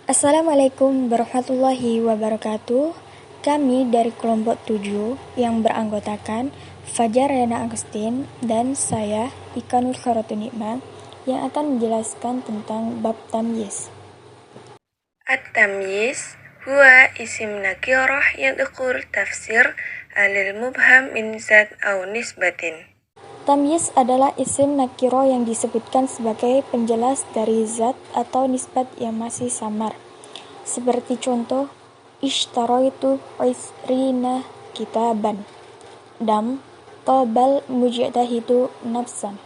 Assalamualaikum warahmatullahi wabarakatuh. Kami dari kelompok 7 yang beranggotakan Fajar Rena Agustin dan saya Ika Nur Khairatul Nikmah yang akan menjelaskan tentang bab tamyiz. At-tamyiz huwa isim nakirah yadkhul tafsir alil mubham min zat aw nisbatin. Tamyiz adalah isim nakiro yang disebutkan sebagai penjelas dari zat atau nisbat yang masih samar. Seperti contoh, ishtaraitu isrina kitaban. Dam tobal mujtahidu nafsan.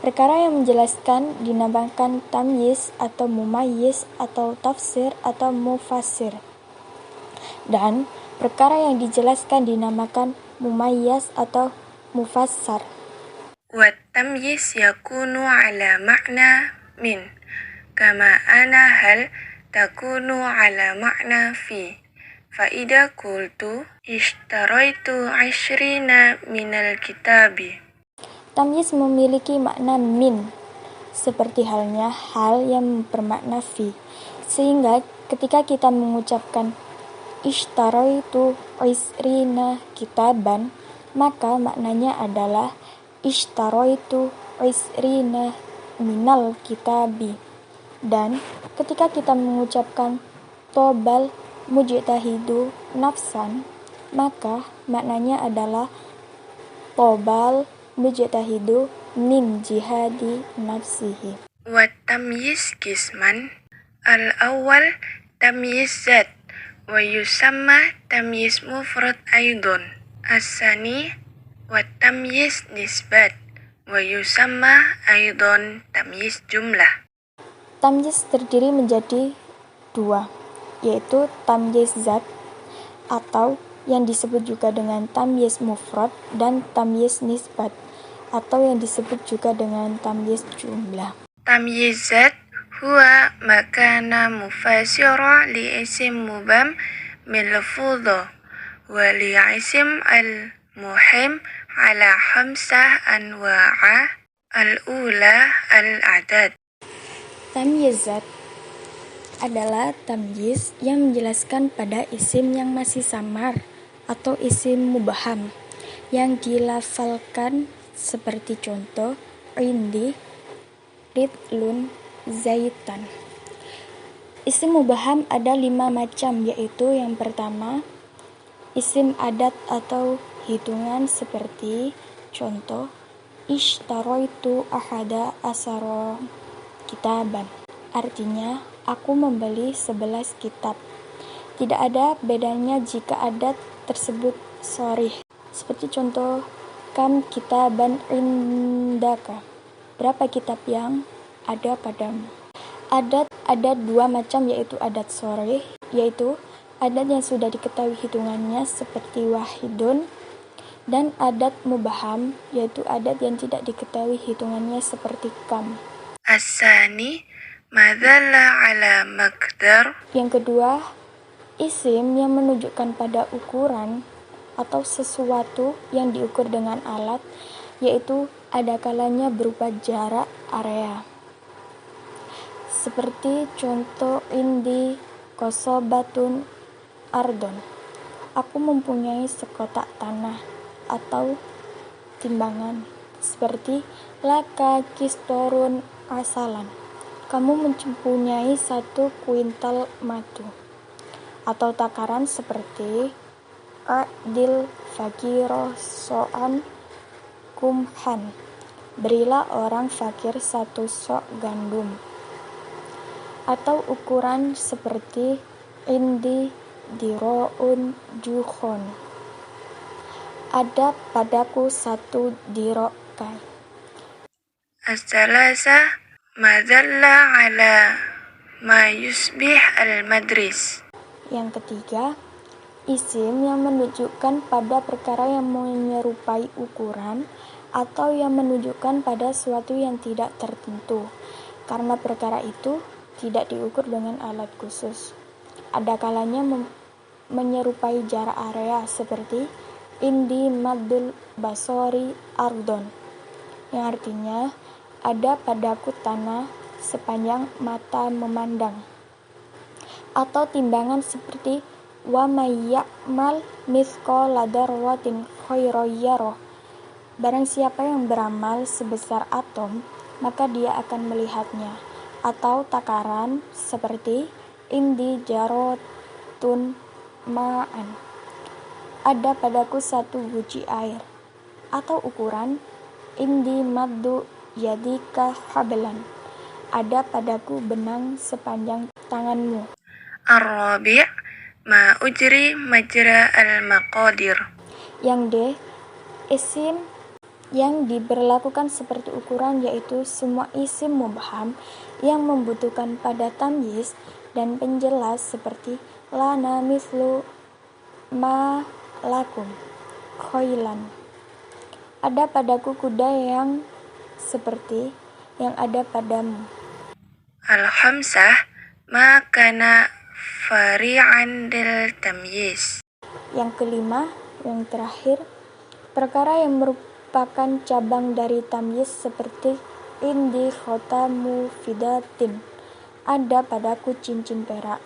Perkara yang menjelaskan dinamakan tamyiz atau mumayyiz atau tafsir atau mufassir. Dan perkara yang dijelaskan dinamakan mumayyaz atau mufassar. Wat-tamyiz yakunu ala makna min, kama ana hal takunu ala makna fi. Faida qultu ishtaraitu 20 minal kitabi. Tamyiz memiliki makna min, seperti halnya hal yang bermakna fi. Sehingga ketika kita mengucapkan ishtaraitu isrina kitaban, maka maknanya adalah ishtaraitu isrina minal kitabi. Dan ketika kita mengucapkan tobal mujtahidu nafsan, maka maknanya adalah tobal mujtahidu min jihadi nafsihi. Wat-tamyiz qisman. Al-awwal tamyiz zat wa yusamma tamyiz mufrad aidon. As-sani wat-tamyiz nisbat wa yusamma aidon tamyiz jumlah. Tamyiz terdiri menjadi dua, yaitu tamyiz zat atau yang disebut juga dengan tamyiz mufrad dan tamyiz nisbat atau yang disebut juga dengan tamyiz jumlah. Tamyiz zat huwa makana mufassira li isim mubham min lafudha wa li isim al-muhim ala khamsah anwa'a. Al-ula al-adad. Tamyiz zat adalah tamyiz yang menjelaskan pada isim yang masih samar atau isim mubham yang dilafalkan seperti contoh indi, ridlun, zaitan. Isim mubham ada 5 macam, yaitu yang pertama isim adat atau hitungan seperti contoh ishtaraitu ahada asara kitaban. Artinya, aku membeli 11 kitab. Tidak ada bedanya jika adat tersebut sharih. Seperti contoh, kam kitaban indaka. Berapa kitab yang ada padamu? Adat ada 2 macam, yaitu adat sharih, yaitu adat yang sudah diketahui hitungannya seperti wahidun, dan adat mubham, yaitu adat yang tidak diketahui hitungannya seperti kam. As-sani madalla ala maqdar. Yang kedua, isim yang menunjukkan pada ukuran atau sesuatu yang diukur dengan alat, yaitu ada kalanya berupa jarak, area. Seperti contoh indi kosobatun ardon. Aku mempunyai sekotak tanah atau timbangan. Seperti laka kistorun asalan. Kamu mempunyai 1 kuintal madu. Atau takaran seperti adil fakiro so'an kumhan. Berilah orang fakir 1 sok gandum. Atau ukuran seperti indi diro'un jukhon. Ada padaku 1 dirok kai. As-salasa madalla ala ma yusbih al-madris. Yang ketiga, isim yang menunjukkan pada perkara yang menyerupai ukuran atau yang menunjukkan pada suatu yang tidak tertentu, karena perkara itu tidak diukur dengan alat khusus. Ada kalanya menyerupai jarak area seperti indi maddul basori ardon, yang artinya ada padaku tanah sepanjang mata memandang. atau timbangan seperti wa may ya'mal mithqala dzarratin khairan yarah. Barang siapa yang beramal sebesar atom, maka dia akan melihatnya. Atau takaran seperti indi jarotun ma'an, ada padaku satu guci air. Atau ukuran indi maddu yadika hablan, ada padaku benang sepanjang tanganmu. Ar-rabi' ma ujri majra al-maqadir. Yang D, isim yang diberlakukan seperti ukuran, yaitu semua isim mubham yang membutuhkan pada tamyiz dan penjelas seperti lana mithlu ma lakum khailan, ada padaku kuda yang seperti yang ada padamu. Al-khamsah ma kana fari'an del tamyiz. Yang kelima, yang terakhir, perkara yang merupakan cabang dari tamyiz seperti indi khotamu fidatin, ada padaku cincin perak.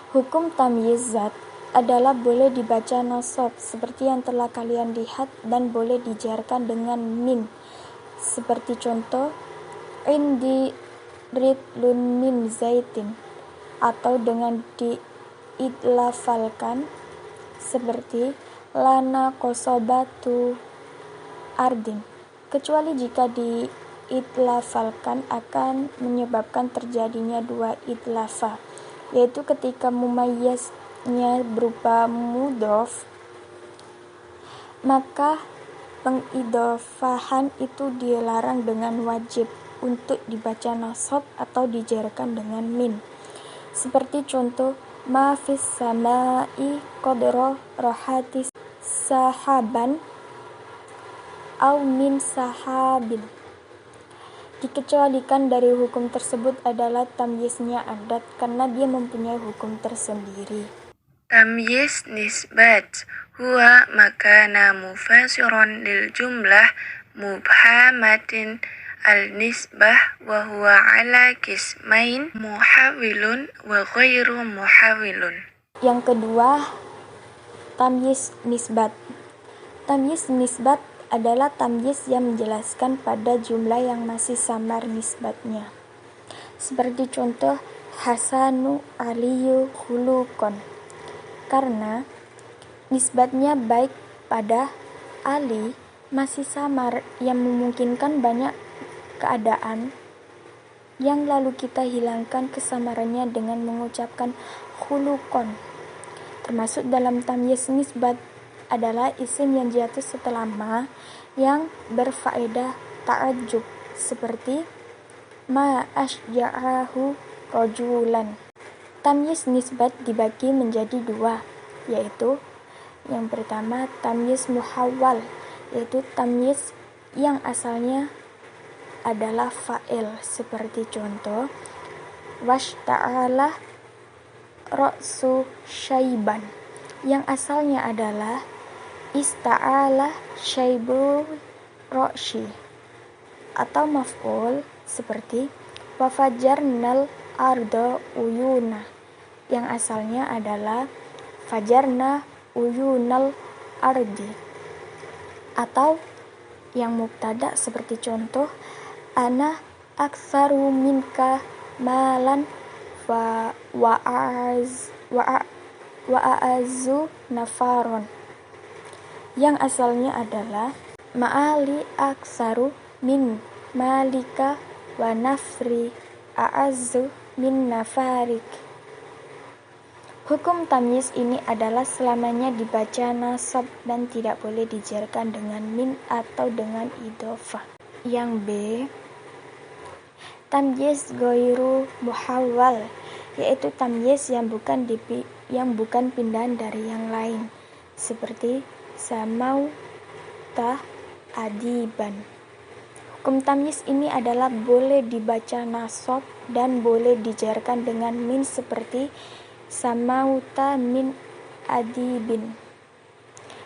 Hukum tamyiz zat adalah boleh dibaca nasab seperti yang telah kalian lihat dan boleh dijarkan dengan min, seperti contoh indi ridlun min zaitin, atau dengan diidlafalkan seperti lana kosobatu ardin, kecuali jika diidlafalkan akan menyebabkan terjadinya dua idlafa, yaitu ketika mumayyaznya berupa mudhof, maka pengidofahan itu dilarang dengan wajib untuk dibaca nasab atau dijarkan dengan min, seperti contoh ma fis samai qadra rahati sahaban au min sahabin. Dikecualikan dari hukum tersebut adalah tamyiznya adat karena dia mempunyai hukum tersendiri. Tamyiz nisbat huwa makana mufasiron lil jumlah mubhamatin al-nisbah wa huwa ala kismain muhawilun wa ghairu muhawilun. Yang kedua, tamyiz nisbat. Tamyiz nisbat adalah tamyiz yang menjelaskan pada jumlah yang masih samar nisbatnya. Seperti contoh Hasanu Aliyu Khulukon, karena nisbatnya baik pada Ali masih samar yang memungkinkan banyak keadaan yang lalu kita hilangkan kesamarannya dengan mengucapkan khulukon. Termasuk dalam tamyiz nisbat adalah isim yang jatuh setelah ma yang berfaedah ta'ajjub, seperti ma asja'ahu rajulan. Tamyiz nisbat dibagi menjadi dua, yaitu yang pertama tamyiz muhawwal, yaitu tamyiz yang asalnya adalah fa'il, seperti contoh washta'ala ra'su syaiban, yang asalnya adalah ista'ala syaibul ra'syi, atau maf'ul seperti wafajarnal arda uyuna, yang asalnya adalah fajarna uyunal ardi, atau yang mubtada seperti contoh ana aktsaru minka malan wa a'azu nafaron, yang asalnya adalah ma'ali aktsaru min malika wa nafri a'azu min nafarik. Hukum tamyiz ini adalah selamanya dibaca nasab dan tidak boleh dijarkan dengan min atau dengan idhofah. Yang B, tamyiz ghairu muhawwal, yaitu tamyiz yang bukan pindahan dari yang lain, seperti samauta adiban. Hukum tamyiz ini adalah boleh dibaca nasab dan boleh dijarkan dengan min, seperti samauta min adibin.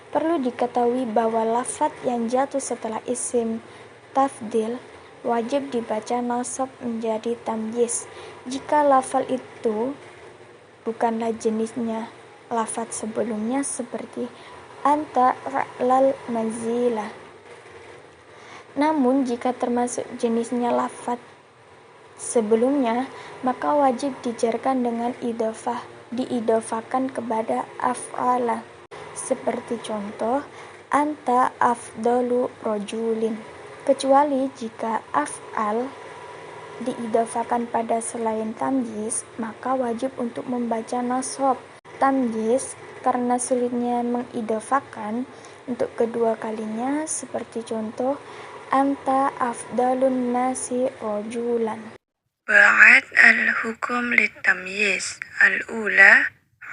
Perlu diketahui bahwa lafadz yang jatuh setelah isim tafdil wajib dibaca nasab menjadi tamyiz jika lafal itu bukanlah jenisnya lafaz sebelumnya seperti anta ra'lal manzila. Namun jika termasuk jenisnya lafaz sebelumnya, maka wajib dijarkan dengan diidhofahkan kepada af'ala. Seperti contoh, anta afdalu rajulin. Kecuali jika af'al diidhofahkan pada selain tamyiz, maka wajib untuk membaca nasab tamyiz karena sulitnya mengidhofahkan untuk kedua kalinya, seperti contoh anta afdalun nasi rajulan. بعد الحكم للتمييز الأولى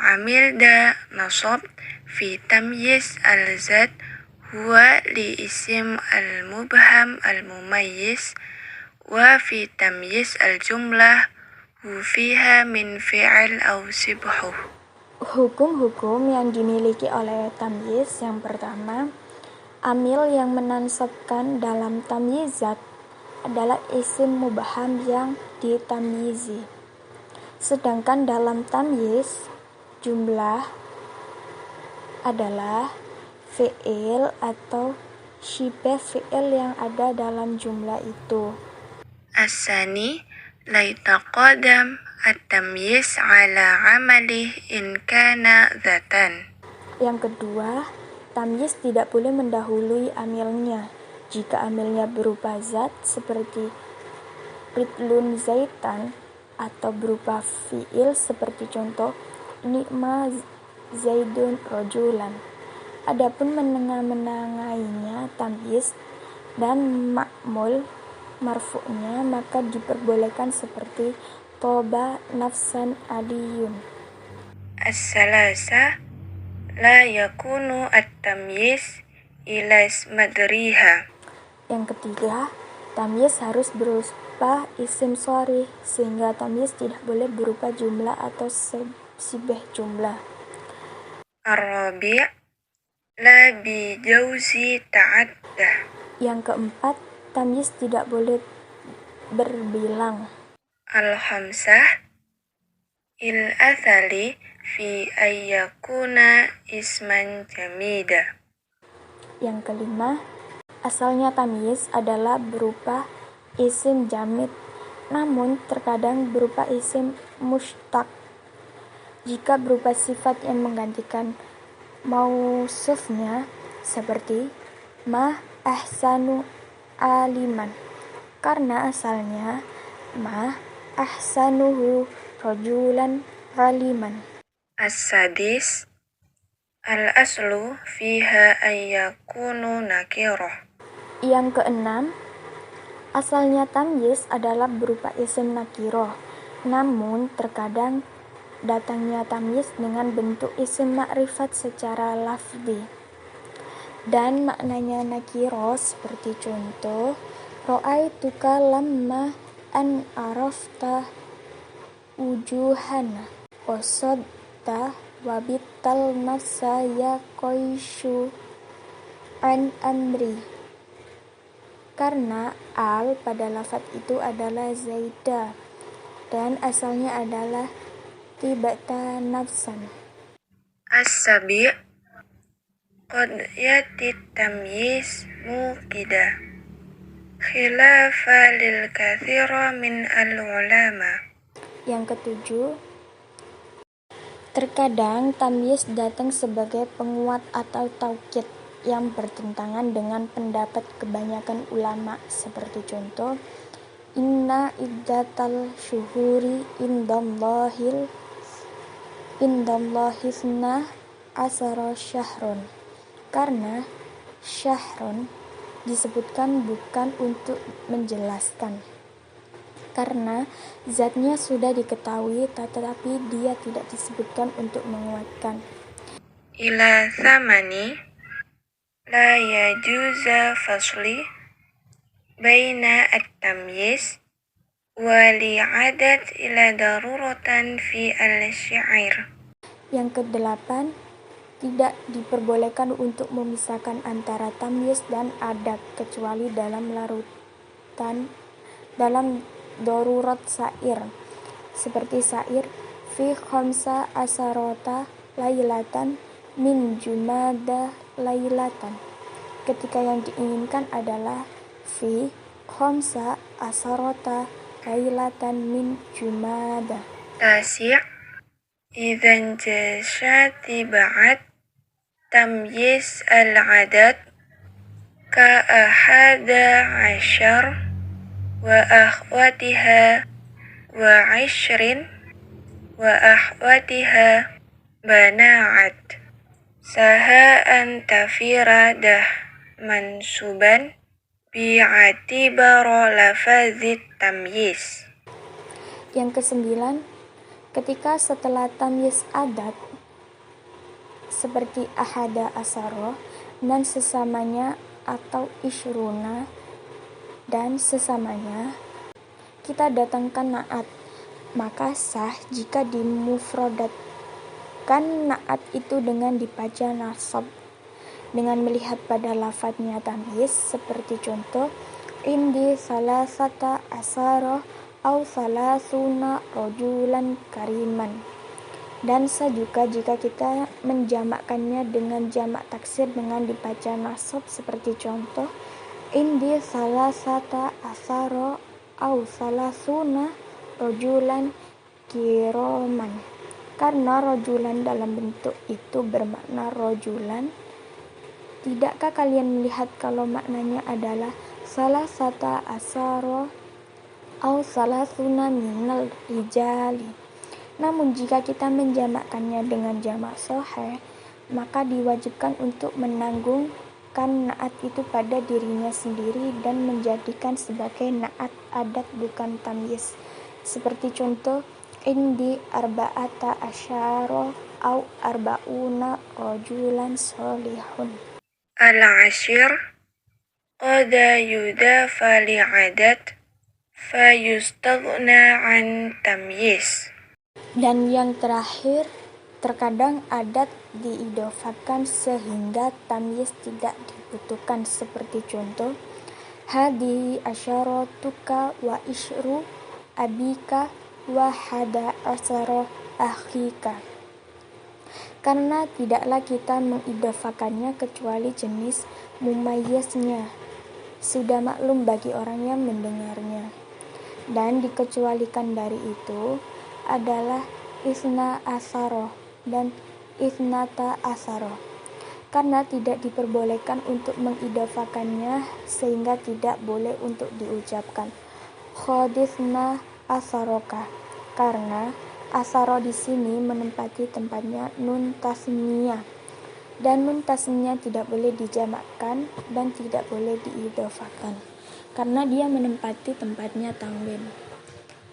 عامل دا نصب في تمييز الذات هو لاسم المبهم المميز وفي تمييز الجملة هو فيها من فعل أو شبهه. Hukum-hukum yang dimiliki oleh tamyiz. Yang pertama, amil yang menansabkan dalam tamyizat adalah isim mubham yang ditamyizi. Sedangkan dalam tamyiz, jumlah adalah fi'il atau syibah fi'il yang ada dalam jumlah itu. الثاني لا يتقدم التمييز على عمله إن كان ذاتا. Yang kedua, tamyiz tidak boleh mendahului amilnya. Jika amilnya berupa zat seperti ridlun zaitan, atau berupa fi'il seperti contoh ni'ma zaidun rajulan. Adapun menengah-menengahnya tamyiz dan ma'mul marfu'nya, maka diperbolehkan seperti toba nafsan aliyun. الثلاثة لا يكون التمييز إلى اسم مدريها. Yang ketiga, tamyiz harus berupa isim sharih, sehingga tamyiz tidak boleh berupa jumlah atau sibah jumlah. الرابع لا بجوز تعدى. Yang keempat, tamyiz tidak boleh berbilang. الخمسة الأثل في أن يكون اسما جميدا. Yang kelima, asalnya tamyiz adalah berupa isim jamid, namun terkadang berupa isim mushtaq jika berupa sifat yang menggantikan mausufnya, seperti ma ahsanu aliman, karena asalnya ma ahsanuhu rajulan aliman. السادس الأصل فيها أن يكون نكرة. Yang keenam, asalnya tamyiz adalah berupa isim nakiroh, namun terkadang datangnya tamyiz dengan bentuk isim makrifat secara lafzi dan maknanya nakiroh, seperti contoh ra'aituka lamma an arafta wujuhana wasadta wabital nafsa ya qaisyu an amri. Karena al pada lafaz itu adalah zaidah dan asalnya adalah tibata nafsan. السابع قد يأتي التمييز موكدا خلافا للكثير من العلماء. Yang ketujuh, terkadang tamyiz datang sebagai penguat atau taukid yang bertentangan dengan pendapat kebanyakan ulama, seperti contoh inna iddatal syuhuri indallahithna asara syahrun. Karena syahrun disebutkan bukan untuk menjelaskan, karena zatnya sudah diketahui, tetapi dia tidak disebutkan untuk menguatkan. Ila thamani لا يجوز فصل بين التمييز ولعدد إلى ضرورة في الشعر. Yang kedelapan, tidak diperbolehkan untuk memisahkan antara tamyiz dan adat kecuali dalam darurat syair, seperti syair fi khamsa asarota lailatan min jumada lailatan. Ketika yang diinginkan adalah fi khamsa asarota lailatan min jumada. Tasi' إذا انجشت بعد تمييز العدد كأحد عشر وأخواتها وعشر وأخواتها بنات سهاء تفرده منصوبا باعتبار لفظ التمييز. Yang kesembilan, ketika setelah tamyiz adat seperti ahada asaro dan sesamanya atau ishruna dan sesamanya kita datangkan naat, maka sah jika dimufradatkan naat itu dengan dibaca nasab dengan melihat pada lafadznya tamyiz, seperti contoh indi salasata asaro au salasuna rojulan kariman. Dan sah juga jika kita menjamakkannya dengan jamak taksir dengan dibaca nasab, seperti contoh indi salasata asaro au salasuna rojulan kiroman. Karena rojulan dalam bentuk itu bermakna rojulan, tidakkah kalian melihat kalau maknanya adalah salasata asaro au salasuna minal rijali. Namun jika kita menjamakkannya dengan jamak sahih, maka diwajibkan untuk menanggungkan naat itu pada dirinya sendiri dan menjadikan sebagai naat adat bukan tamyiz. Seperti contoh indi arba'ata asyara au arba'una rajulan solihun. Al-ashir qad yudafa li'adad fayustaghna an tamyiz. Dan yang terakhir, terkadang adat diidofakan sehingga tamyiz tidak dibutuhkan, seperti contoh hadi asyaratuka wa ishru abika wa hada asyara akhika. Karena tidaklah kita mengidofakannya kecuali jenis mumayyiznya sudah maklum bagi orang yang mendengarnya. Dan dikecualikan dari itu adalah isna asaro dan isnata asaro, karena tidak diperbolehkan untuk mengidofakannya sehingga tidak boleh untuk diucapkan khodisna asaroka, karena asaro di sini menempati tempatnya nun tasniyah, dan nun tasniyah tidak boleh dijamakkan dan tidak boleh diidofakan karena dia menempati tempatnya tanwin.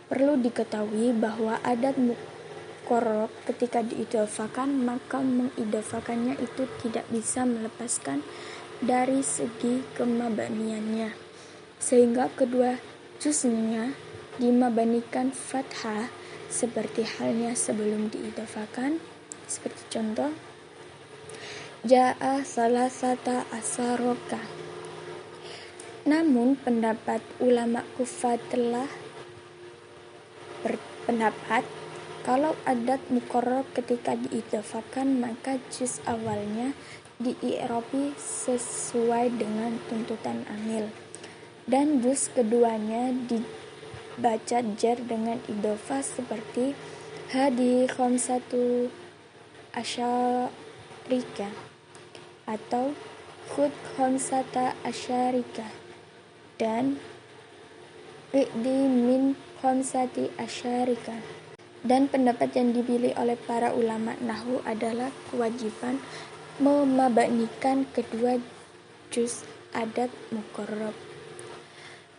Perlu diketahui bahwa adat muqarrab ketika diidofakan, maka mengidofakannya itu tidak bisa melepaskan dari segi kemabaniannya, sehingga kedua juznya dimabanikan fathah seperti halnya sebelum diidofakan. Seperti contoh ja'a salasata asaroka. Namun pendapat ulama Kufah telah berpendapat kalau adat muqarrab ketika diidofakan maka juz awalnya dii'rabi sesuai dengan tuntutan amil, dan juz keduanya dibaca jar dengan idofah seperti hadi khamsatu asyarika atau khud khamsata asyarika dan i'di min khamsati asyarika. Dan pendapat yang dipilih oleh para ulama nahwu adalah kewajiban memabanikan kedua juz adat muqarrab.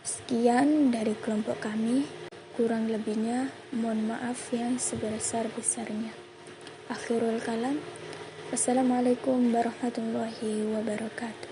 Sekian dari kelompok kami, kurang lebihnya mohon maaf yang sebesar-besarnya. Akhirul kalam, wassalamualaikum warahmatullahi wabarakatuh.